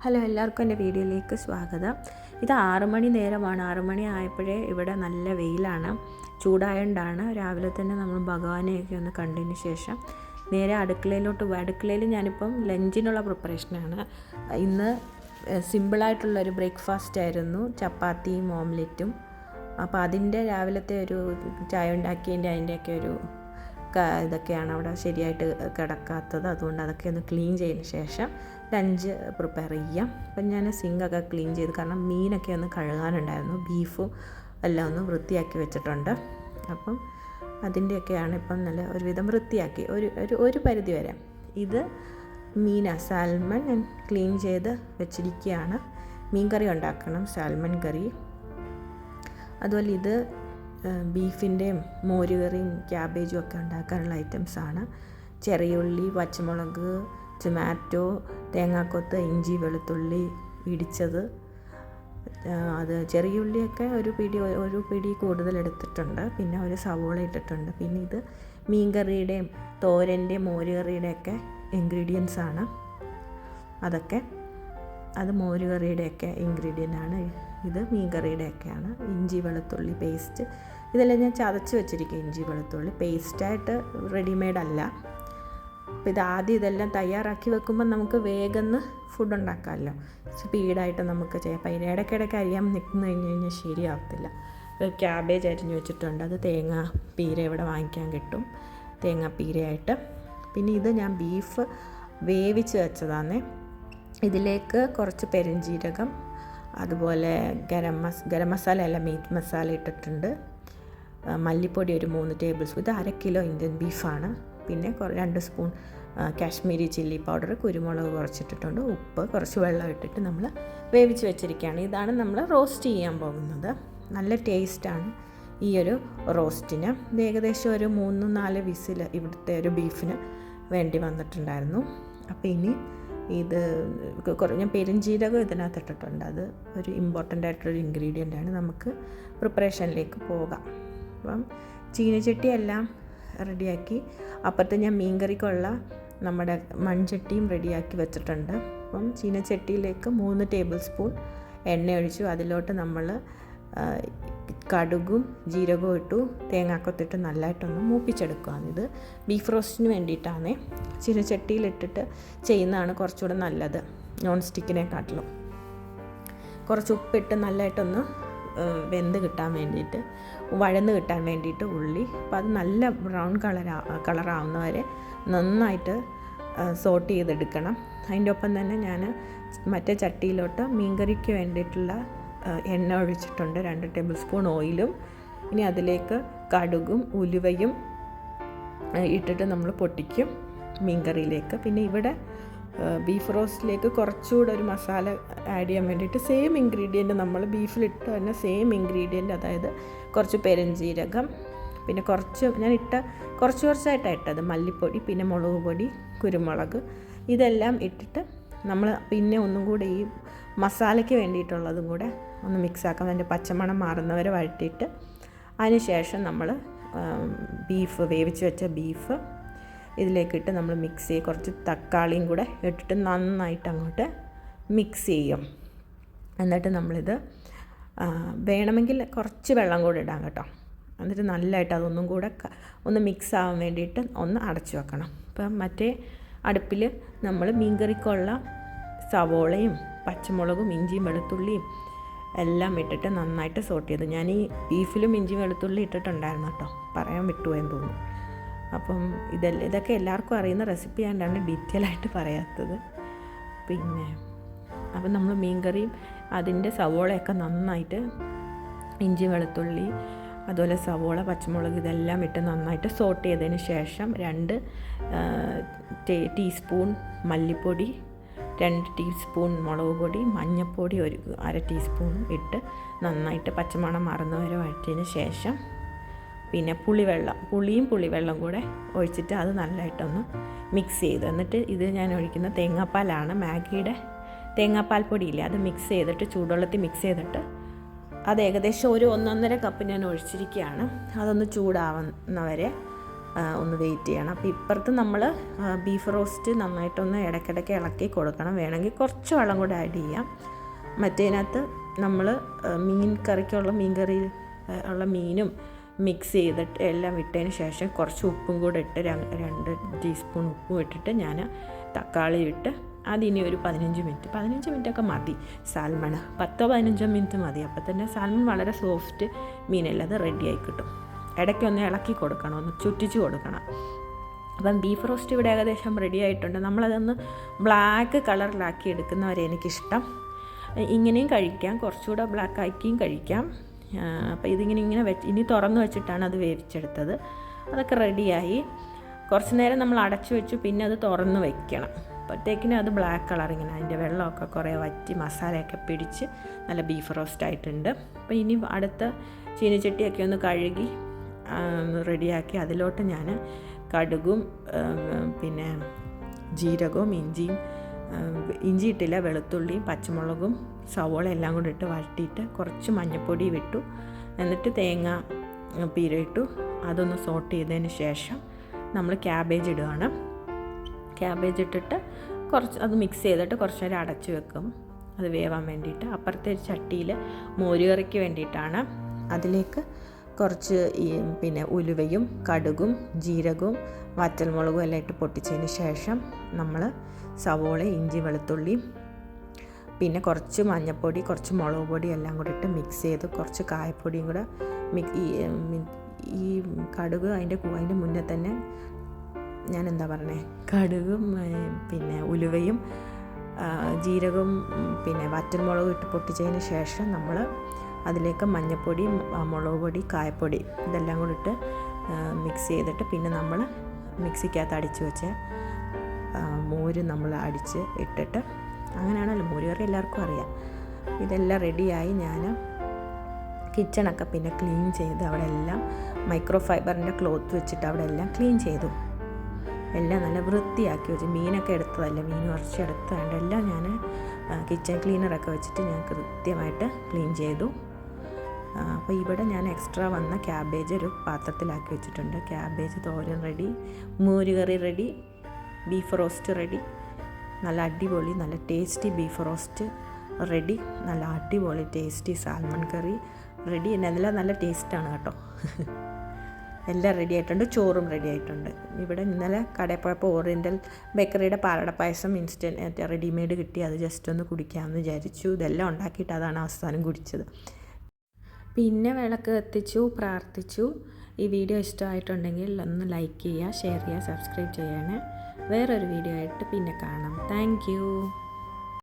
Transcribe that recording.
Hello, എല്ലാവർക്കും എൻ്റെ വീഡിയോയിലേക്ക് സ്വാഗതം. ഇത് 6 മണി നേരമാണ്. 6 മണി ആയപ്പോഴേ ഇവിടെ നല്ല വെയിലാണ്. ചൂടായതുകൊണ്ടാണ് രാവിലെ തന്നെ നമ്മൾ ഭഗവാനെയൊക്കെ ഒന്ന് കണ്ടതിന് ശേഷം നേരെ അടുക്കളയിലോട്ട് പോയി. അടുക്കളയിൽ ഞാനിപ്പം ലഞ്ചിനുള്ള പ്രിപ്പറേഷനാണ്. ഇന്ന് സിമ്പിളായിട്ടുള്ളൊരു ബ്രേക്ക്ഫാസ്റ്റ് ആയിരുന്നു, ചപ്പാത്തിയും ഓംലെറ്റും. അപ്പോൾ അതിൻ്റെ രാവിലത്തെ ഒരു ചായ ഉണ്ടാക്കിയതിൻ്റെ അതിൻ്റെയൊക്കെ ഒരു ഇതൊക്കെയാണ് അവിടെ ശരിയായിട്ട് കിടക്കാത്തത്. അതുകൊണ്ട് അതൊക്കെ ഒന്ന് ക്ലീൻ ചെയ്തതിന് ശേഷം ലഞ്ച് പ്രിപ്പയർ ചെയ്യാം. അപ്പം ഞാൻ സിങ്കൊക്കെ ക്ലീൻ ചെയ്ത്, കാരണം മീനൊക്കെ ഒന്ന് കഴുകാനുണ്ടായിരുന്നു, ബീഫും എല്ലാം ഒന്ന് വൃത്തിയാക്കി വെച്ചിട്ടുണ്ട്. അപ്പം അതിൻ്റെയൊക്കെയാണ് ഇപ്പം നല്ല ഒരുവിധം വൃത്തിയാക്കി ഒരു പരിധി വരെ. ഇത് സാൽമൺ ഞാൻ ക്ലീൻ ചെയ്ത് വെച്ചിരിക്കുകയാണ്. മീൻ കറി ഉണ്ടാക്കണം, സാൽമൺ കറി. അതുപോലെ ഇത് ബീഫിൻ്റെയും മോരുകറിയും ക്യാബേജും ഒക്കെ ഉണ്ടാക്കാനുള്ള ഐറ്റംസാണ്. ചെറിയുള്ളി, പച്ചമുളക്, ടൊമാറ്റോ, തേങ്ങാക്കൊത്ത്, ഇഞ്ചി, വെളുത്തുള്ളി ഇടിച്ചത്. അത് ചെറിയുള്ളിയൊക്കെ ഒരു പിടി കൂടുതൽ എടുത്തിട്ടുണ്ട്. പിന്നെ ഒരു സവോള ഇട്ടിട്ടുണ്ട്. പിന്നെ ഇത് മീൻകറിയുടെയും തോരൻ്റെയും മോരുകറിയുടെയൊക്കെ ഇൻഗ്രീഡിയൻസ് ആണ്. അത് മോരുകറിയുടെയൊക്കെ ഇൻഗ്രീഡിയൻ്റാണ്. ഇത് മീൻകറിയുടെയൊക്കെയാണ്. ഇഞ്ചി വെളുത്തുള്ളി പേസ്റ്റ് ഇതെല്ലാം ഞാൻ ചതച്ച് വെച്ചിരിക്കുക. ഇഞ്ചി വെളുത്തുള്ളി പേസ്റ്റായിട്ട് റെഡിമെയ്ഡ് അല്ല. അപ്പോൾ ആദ്യം ഇതെല്ലാം തയ്യാറാക്കി വെക്കുമ്പോൾ നമുക്ക് വേഗം ഫുഡ് ഉണ്ടാക്കാമല്ലോ, സ്പീഡായിട്ട് നമുക്ക് ചെയ്യാം. അപ്പം ഇടയ്ക്കിടയ്ക്ക് അരിയാൻ നിൽക്കുന്നു കഴിഞ്ഞാൽ ശരിയാവത്തില്ല. ക്യാബേജ് അരിഞ്ഞ് വെച്ചിട്ടുണ്ട്. അത് തേങ്ങ പീര ഇവിടെ വാങ്ങിക്കാൻ കിട്ടും, തേങ്ങ പീരയായിട്ട്. പിന്നെ ഇത് ഞാൻ ബീഫ് വേവിച്ച് വെച്ചതാണ്. ഇതിലേക്ക് കുറച്ച് പെരുംജീരകം, അതുപോലെ ഗരം മസാല അല്ല, മീറ്റ് മസാല ഇട്ടിട്ടുണ്ട്. മല്ലിപ്പൊടി ഒരു 3 ടേബിൾ സ്പൂൺ. ഇത് 1/2 കിലോ ഇന്ത്യൻ ബീഫാണ്. പിന്നെ 2 സ്പൂൺ കാശ്മീരി ചില്ലി പൗഡർ, കുരുമുളക് കുറച്ചിട്ടിട്ടുണ്ട്, ഉപ്പ്, കുറച്ച് വെള്ളം ഇട്ടിട്ട് നമ്മൾ വേവിച്ച് വെച്ചിരിക്കുകയാണ്. ഇതാണ് നമ്മൾ റോസ്റ്റ് ചെയ്യാൻ പോകുന്നത്. നല്ല ടേസ്റ്റാണ് ഈ ഒരു റോസ്റ്റിന്. ഇത് ഏകദേശം ഒരു 3-4 വിസിൽ ഇവിടുത്തെ ഒരു ബീഫിന് വേണ്ടി വന്നിട്ടുണ്ടായിരുന്നു. അപ്പോൾ ഇനി ഇത് ഞാൻ പെരുംജീരകം ഇതിനകത്ത് ഇട്ടിട്ടുണ്ട്. അത് ഒരു ഇമ്പോർട്ടൻ്റ് ആയിട്ടൊരു ഇൻഗ്രീഡിയൻ്റാണ്. നമുക്ക് പ്രിപ്പറേഷനിലേക്ക് പോകാം. അപ്പം ചീനച്ചട്ടി എല്ലാം റെഡിയാക്കി. അപ്പുറത്ത് ഞാൻ മീൻകറിക്കുള്ള നമ്മുടെ മൺചട്ടിയും റെഡിയാക്കി വെച്ചിട്ടുണ്ട്. അപ്പം ചീനച്ചട്ടിയിലേക്ക് 3 ടേബിൾ സ്പൂൺ എണ്ണ ഒഴിച്ചു. അതിലോട്ട് നമ്മൾ കടുകും ജീരകവും ഇട്ടു, തേങ്ങാക്കൊത്തിട്ട് നല്ലതായിട്ടൊന്ന് മൂപ്പിച്ചെടുക്കുകയാണ്. ഇത് ബീഫ് റോസ്റ്റിന് വേണ്ടിയിട്ടാണ്. ചീനച്ചട്ടിയിലിട്ടിട്ട് ചെയ്യുന്നതാണ് കുറച്ചുകൂടെ നല്ലത്, നോൺ സ്റ്റിക്കിനെക്കാട്ടിലും. കുറച്ച് ഉപ്പിട്ട് നല്ലതായിട്ടൊന്ന് വഴന്ന് കിട്ടാൻ വേണ്ടിയിട്ട് ഉള്ളി. അപ്പോൾ അത് നല്ല ബ്രൗൺ കളറാവുന്നവരെ നന്നായിട്ട് സോട്ട് ചെയ്തെടുക്കണം. അതിൻ്റെ ഒപ്പം തന്നെ ഞാൻ മറ്റേ ചട്ടിയിലോട്ട് മീൻകറിക്ക് വേണ്ടിയിട്ടുള്ള എണ്ണ ഒഴിച്ചിട്ടുണ്ട്, 2 ടേബിൾ സ്പൂൺ ഓയിലും. ഇനി അതിലേക്ക് കടുകും ഉലുവയും ഇട്ടിട്ട് നമ്മൾ പൊട്ടിക്കും മീൻകറിയിലേക്ക്. പിന്നെ ഇവിടെ ബീഫ് റോസ്റ്റിലേക്ക് കുറച്ചുകൂടെ ഒരു മസാല ആഡ് ചെയ്യാൻ വേണ്ടിയിട്ട് സെയിം ഇൻഗ്രീഡിയൻറ്റ് നമ്മൾ ബീഫിലിട്ട് തന്നെ സെയിം ഇൻഗ്രീഡിയൻറ്റ്, അതായത് കുറച്ച് പെരുംജീരകം, പിന്നെ കുറച്ചായിട്ടാണ് ഇട്ടത് മല്ലിപ്പൊടി, പിന്നെ മുളക് പൊടി, കുരുമുളക്, ഇതെല്ലാം ഇട്ടിട്ട് നമ്മൾ പിന്നെ ഒന്നും കൂടെ ഈ മസാലയ്ക്ക് വേണ്ടിയിട്ടുള്ളതും കൂടെ ഒന്ന് മിക്സാക്കാം. അതിൻ്റെ പച്ചമണം മാറുന്നവരെ വഴറ്റിയിട്ട് അതിന് ശേഷം നമ്മൾ വേവിച്ച് വെച്ച ബീഫ് ഇതിലേക്കിട്ട് നമ്മൾ മിക്സ് ചെയ്യും. കുറച്ച് തക്കാളിയും കൂടെ ഇട്ടിട്ട് നന്നായിട്ട് അങ്ങോട്ട് മിക്സ് ചെയ്യും. എന്നിട്ട് നമ്മളിത് വേണമെങ്കിൽ കുറച്ച് വെള്ളം കൂടെ ഇടാം കേട്ടോ. എന്നിട്ട് നല്ലതായിട്ട് അതൊന്നും കൂടെ ഒന്ന് മിക്സ് ആവാൻ വേണ്ടിയിട്ട് ഒന്ന് അടച്ചു വെക്കണം. അപ്പം മറ്റേ അടുപ്പിൽ നമ്മൾ മീൻകറിക്കുള്ള സവോളയും പച്ചമുളകും ഇഞ്ചിയും വെളുത്തുള്ളിയും എല്ലാം ഇട്ടിട്ട് നന്നായിട്ട് സോട്ട് ചെയ്തു. ഞാൻ ഈ ബീഫിലും ഇഞ്ചി വെളുത്തുള്ളി ഇട്ടിട്ടുണ്ടായിരുന്നു കേട്ടോ, പറയാൻ വിട്ടുപോയെന്ന് തോന്നുന്നു. അപ്പം ഇതൊക്കെ എല്ലാവർക്കും അറിയുന്ന റെസിപ്പി ആയതുകൊണ്ടാണ് ഡീറ്റെയിൽ ആയിട്ട് പറയാത്തത്. പിന്നെ അപ്പം നമ്മൾ മീൻകറിയും അതിൻ്റെ സവോളയൊക്കെ നന്നായിട്ട് ഇഞ്ചി വെളുത്തുള്ളി അതുപോലെ സവോള പച്ചമുളക് ഇതെല്ലാം ഇട്ട് നന്നായിട്ട് സോട്ട് ചെയ്തതിന് ശേഷം 2 ടീസ്പൂൺ മല്ലിപ്പൊടി, 2 ടീസ്പൂൺ മുളക് പൊടി, മഞ്ഞൾപ്പൊടി 1/2 ടീസ്പൂൺ ഇട്ട് നന്നായിട്ട് പച്ചമണം മാറുന്നവരെ വഴറ്റിയതിന് ശേഷം പിന്നെ പുളിവെള്ളം കൂടെ ഒഴിച്ചിട്ട് അത് നല്ലതായിട്ടൊന്ന് മിക്സ് ചെയ്ത്, എന്നിട്ട് ഇത് ഞാൻ ഒഴിക്കുന്ന തേങ്ങാപ്പാലാണ്. മാഗിയുടെ തേങ്ങാപ്പാൽ പൊടിയില്ലേ, അത് മിക്സ് ചെയ്തിട്ട് ചൂടുവെള്ളത്തിൽ മിക്സ് ചെയ്തിട്ട് അത് ഏകദേശം ഒരു 1.5 കപ്പ് ഞാൻ ഒഴിച്ചിരിക്കുകയാണ്. അതൊന്ന് ചൂടാവുന്നവരെ ഒന്ന് വെയിറ്റ് ചെയ്യണം. അപ്പോൾ ഇപ്പുറത്ത് നമ്മൾ ബീഫ് റോസ്റ്റ് നന്നായിട്ടൊന്ന് ഇടയ്ക്കിടയ്ക്ക് ഇളക്കി കൊടുക്കണം. വേണമെങ്കിൽ കുറച്ച് വെള്ളം കൂടെ ആഡ് ചെയ്യാം. മറ്റേതിനകത്ത് നമ്മൾ മീൻ കറി ഉള്ള മീനും മിക്സ് ചെയ്തിട്ട് എല്ലാം ഇട്ടതിന് ശേഷം കുറച്ച് ഉപ്പും കൂടെ ഇട്ട് 2 ടീസ്പൂൺ ഉപ്പും ഇട്ടിട്ട് ഞാൻ തക്കാളി ഇട്ട് അതിനി ഒരു 15 മിനിറ്റൊക്കെ മതി. സാൽമൺ 10-15 മിനിറ്റ് മതി. അപ്പോൾ തന്നെ സാൽമൺ വളരെ സോഫ്റ്റ് മീനല്ല, അത് റെഡിയായി കിട്ടും. ഇടയ്ക്കൊന്ന് ഇളക്കി കൊടുക്കണം, ഒന്ന് ചുറ്റിച്ച് കൊടുക്കണം. അപ്പം ബീഫ് റോസ്റ്റ് ഇവിടെ ഏകദേശം റെഡി ആയിട്ടുണ്ട്. നമ്മളതൊന്ന് ബ്ലാക്ക് കളറിലാക്കി എടുക്കുന്നവരെ എനിക്കിഷ്ടം. ഇങ്ങനെയും കഴിക്കാം, കുറച്ചുകൂടെ ബ്ലാക്ക് ആക്കിയും കഴിക്കാം. അപ്പോൾ ഇങ്ങനെ ഇനി തുറന്ന് വെച്ചിട്ടാണ് അത് വേവിച്ചെടുത്തത്. അതൊക്കെ റെഡിയായി. കുറച്ച് നേരം നമ്മൾ അടച്ചു വെച്ചു, പിന്നെ അത് തുറന്ന് വയ്ക്കണം. അപ്പോഴത്തേക്കിനും അത് ബ്ലാക്ക് കളർ ഇങ്ങനെ അതിൻ്റെ വെള്ളമൊക്കെ കുറേ വറ്റി മസാലയൊക്കെ പിടിച്ച് നല്ല ബീഫ് റോസ്റ്റ് ആയിട്ടുണ്ട്. അപ്പോൾ ഇനി അടുത്ത ചീനിച്ചട്ടിയൊക്കെ ഒന്ന് കഴുകി റെഡിയാക്കി അതിലോട്ട് ഞാൻ കടുകും പിന്നെ ജീരകവും ഇഞ്ചി ഇട്ടില്ല, വെളുത്തുള്ളിയും പച്ചമുളകും സവോള എല്ലാം കൂടി ഇട്ട് വഴറ്റിയിട്ട് കുറച്ച് മഞ്ഞൾപ്പൊടി ഇട്ടു. എന്നിട്ട് തേങ്ങ ഇട്ടു. അതൊന്ന് സോട്ട് ചെയ്തതിന് ശേഷം നമ്മൾ ക്യാബേജ് ഇടുകയാണ്. ക്യാബേജ് ഇട്ടിട്ട് അത് മിക്സ് ചെയ്തിട്ട് കുറച്ച് നേരം അടച്ച് വെക്കും, അത് വേവാൻ വേണ്ടിയിട്ട്. അപ്പുറത്തെ ഒരു ചട്ടിയിൽ മോരുകറിക്ക് വേണ്ടിയിട്ടാണ്. അതിലേക്ക് കുറച്ച് പിന്നെ ഉലുവയും കടുകും ജീരകവും വറ്റൽമുളകും എല്ലാം ഇട്ട് പൊട്ടിച്ചതിന് ശേഷം നമ്മൾ സവോള ഇഞ്ചി വെളുത്തുള്ളിയും പിന്നെ കുറച്ച് മഞ്ഞൾപ്പൊടി കുറച്ച് മുളക് പൊടി എല്ലാം കൂടി ഇട്ട് മിക്സ് ചെയ്ത് കുറച്ച് കായപ്പൊടിയും കൂടെ ഈ കടുക് അതിൻ്റെ മുന്നേ തന്നെ ഞാൻ കടുകും പിന്നെ ഉലുവയും ജീരകവും പിന്നെ വറ്റൽമുളകും ഇട്ട് പൊട്ടിച്ചതിന് ശേഷം നമ്മൾ അതിലേക്ക് മഞ്ഞൾപ്പൊടി മുളക് പൊടി കായപ്പൊടി ഇതെല്ലാം കൂടി ഇട്ട് മിക്സ് ചെയ്തിട്ട് പിന്നെ നമ്മൾ മിക്സിക്കകത്ത് അടിച്ച് വെച്ച മോര് നമ്മൾ അടിച്ച് ഇട്ടിട്ട്, അങ്ങനെയാണല്ലോ മോര് കറി എല്ലാവർക്കും അറിയാം. ഇതെല്ലാം റെഡിയായി. ഞാൻ കിച്ചണൊക്കെ പിന്നെ ക്ലീൻ ചെയ്ത് അവിടെ എല്ലാം മൈക്രോ ഫൈബറിൻ്റെ ക്ലോത്ത് വെച്ചിട്ട് അവിടെ എല്ലാം ക്ലീൻ ചെയ്തു. എല്ലാം നല്ല വൃത്തിയാക്കി വെച്ചു. മീനൊക്കെ എടുത്തതല്ല, മീൻ കുറച്ച് എടുത്തതുകൊണ്ട് എല്ലാം ഞാൻ കിച്ചൺ ക്ലീനറൊക്കെ വെച്ചിട്ട് ഞാൻ കൃത്യമായിട്ട് ക്ലീൻ ചെയ്തു. അപ്പോൾ ഇവിടെ ഞാൻ എക്സ്ട്രാ വന്ന ക്യാബേജ് ഒരു പാത്രത്തിലാക്കി വെച്ചിട്ടുണ്ട്. ക്യാബേജ് തോരൻ റെഡി, മോര് കറി റെഡി, ബീഫ് റോസ്റ്റ് റെഡി. നല്ല അടിപൊളി നല്ല ടേസ്റ്റി ബീഫ് റോസ്റ്റ് റെഡി, നല്ല അടിപൊളി ടേസ്റ്റി സാൽമൺ കറി റെഡി. എല്ലാം നല്ല ടേസ്റ്റാണ് കേട്ടോ. എല്ലാം റെഡി ആയിട്ടുണ്ട്. ചോറും റെഡി ആയിട്ടുണ്ട്. ഇവിടെ ഇന്നലെ കടയിൽ പോയപ്പോൾ ഓറിയൻ്റൽ ബേക്കറിയുടെ പാലട പായസം ഇൻസ്റ്റൻറ്റ് റെഡിമെയ്ഡ് കിട്ടി. അത് ജസ്റ്റ് ഒന്ന് കുടിക്കാമെന്ന് വിചാരിച്ചു. ഇതെല്ലാം ഉണ്ടാക്കിയിട്ട് അതാണ് അവസാനം കുടിച്ചത്. പിന്നെ വിളക്ക് കത്തിച്ചു, പ്രാർത്ഥിച്ചു. ഈ വീഡിയോ ഇഷ്ടമായിട്ടുണ്ടെങ്കിൽ ഒന്ന് ലൈക്ക് ചെയ്യുക, ഷെയർ ചെയ്യുക, സബ്സ്ക്രൈബ് ചെയ്യണേ. വേറൊരു വീഡിയോ ആയിട്ട് പിന്നെ കാണാം. Thank you.